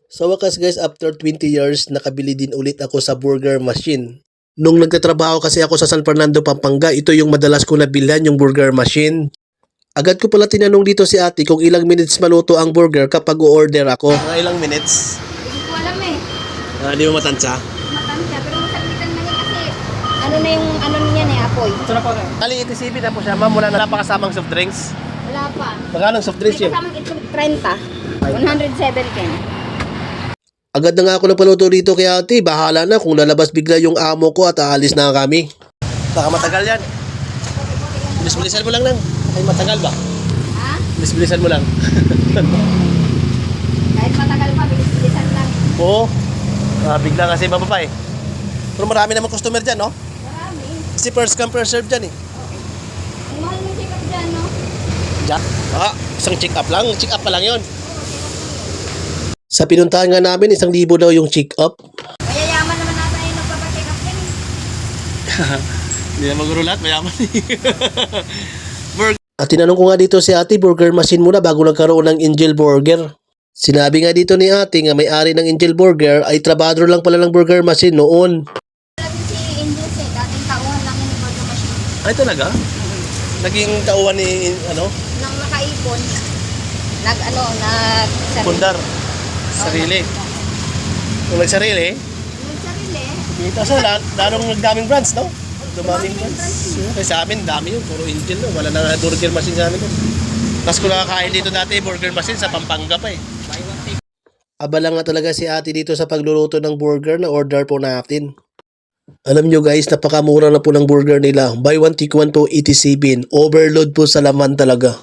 Sa wakas guys, after 20 years, nakabili din ulit ako sa burger machine. Nung nagtatrabaho kasi ako sa San Fernando, Pampanga, ito yung madalas ko nabilhan, yung burger machine. Agad ko pala tinanong dito si ate kung ilang minutes maluto ang burger kapag o-order ako. Mga ilang minutes? Hindi ko alam eh. Di mo matansya? Matansya, pero masaglitan na yan kasi ano na yung ano niyan eh, apoy. Ito na po na. Ali, itisipin na po siya, ma'am. Wala pa kasamang soft drinks. Wala pa. Magkano soft drinks May yun? kasamang itlog 30. 107 ken. Agad na nga ako nagpaluto dito kay ate. Bahala na kung lalabas bigla yung amo ko at aalis na kami. Baka matagal yan. Bilis-bilisan mo lang lang. Ay matagal ba? Ha? Bilis-bilisan mo lang. Kahit matagal pa, bilis-bilisan lang. Oo. Bigla kasi mababa eh. Pero marami naman customer dyan, no? Marami. Kasi first come first serve dyan eh. Ang mahal ng check-up dyan, no? Dyan? Isang check up lang. Check up pa lang yun. Sa pinuntahan nga namin, 1,000 daw yung check up. Mayayaman naman nata yung nagpapacheck up yan eh. Hindi na maguro lahat, mayaman At tinanong ko nga dito si ate, burger machine muna bago nagkaroon ng Angel Burger. Sinabi nga dito ni ate nga may-ari ng Angel Burger ay trabador lang pala ng burger machine noon. Alam si Angels eh, dating tauhan lang yung burger machine. Ay talaga? Naging tauhan ni, Nang nakaipon, nag Pundar. Sarili. Kung nagsarili, Nagsarili. kita sa lalong nagdaming brands, no? Dumaming brands. Kasi sa amin, dami yun. Puro Angel, no? Wala na burger machine sa amin. No? Tapos kung nakakain dito dati, burger machine sa Pampanga pa eh. Abala nga talaga si ate dito sa pagluluto ng burger na order po natin. Alam nyo guys, napakamura na po ng burger nila. Buy one, take one po, 87. Overload po sa laman talaga.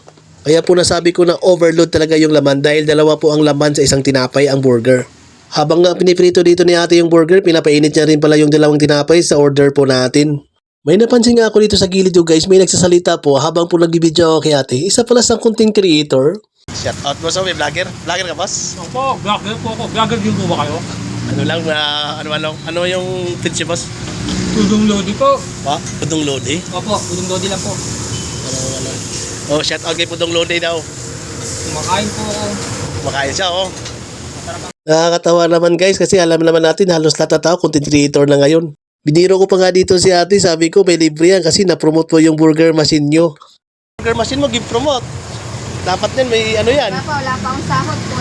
Kaya po nasabi ko na overload talaga yung laman dahil dalawa po ang laman sa isang tinapay ang burger. Habang nga piniprito dito ni ate yung burger, pinapainit niya rin pala yung dalawang tinapay sa order po natin. May napansin nga ako dito sa gilid yung guys, may nagsasalita po habang po nag-video ako kay ate. Isa pala sa content creator. Shout out mo sa may vlogger? Vlogger ka boss? Opo, vlogger po ako. Vlogger din po ba kayo? Ano lang, ano yung pitch boss? Tudong Lodi po. Pa? Pudong Lodi? Opo, Tudong Lodi lang po. Oh, shout out kay Pudong Lodi daw. Kumakain po ako. Makain siya, oh. Nakakatawa naman guys kasi alam naman natin halos lahat na tao content creator na ngayon. Biniro ko pa nga dito si ate, sabi ko may libre yan kasi na-promote po yung burger machine nyo. Burger machine mo, give promote. Dapat din may ano yan. Wala pa akong sahod po.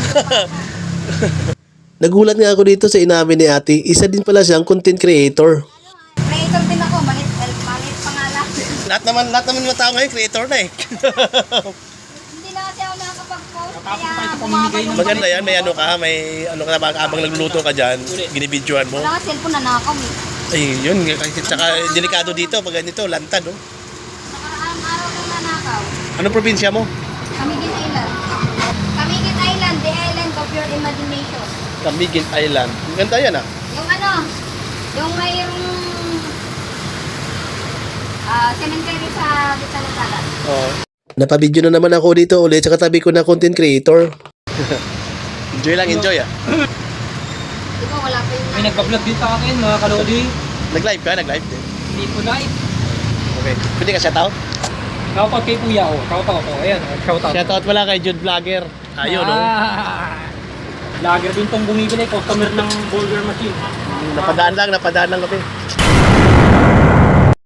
Nagulat nga ako dito sa inamin ni ate, isa din pala siyang content creator. Creator din ako, malit pangalan. Lahat naman mga tao ngayon creator na eh. Hindi na kasi ako nakakapag-post. Tapos tayo Kaya pamimigay ng Maganda yan, may ano ka, habang nagluluto ka dyan, ginibidyoan mo. wala ka cellphone na nakaw eh. Ay, yun, tsaka delikado dito pag ganito, lantad, oh. Nakaraang araw lang nanakaw. Anong probinsya mo? Camiguin Island. Camiguin Island, the island of your imagination. Camiguin Island. Ganda yan, ah. Yung ano, yung mayroong cemetery sa Bitalasalan. Oh. Napabidyo na naman ako dito ulit sa katabi ko na content creator. Enjoy lang, enjoy, ah. Di ba wala pa yung May nagpa-vlog din sa akin, mga kalodi. Nag-live ka? Nag-live din? Hindi po live. Okay. Pwede ka shoutout? Shoutout kay Kuya ko. Shoutout ko. Ayan, shoutout. Shoutout pala kay Jude Vlogger. Ayun, oh. Vlogger din tong bumibili, customer ng burger machine. Napadaan lang kami.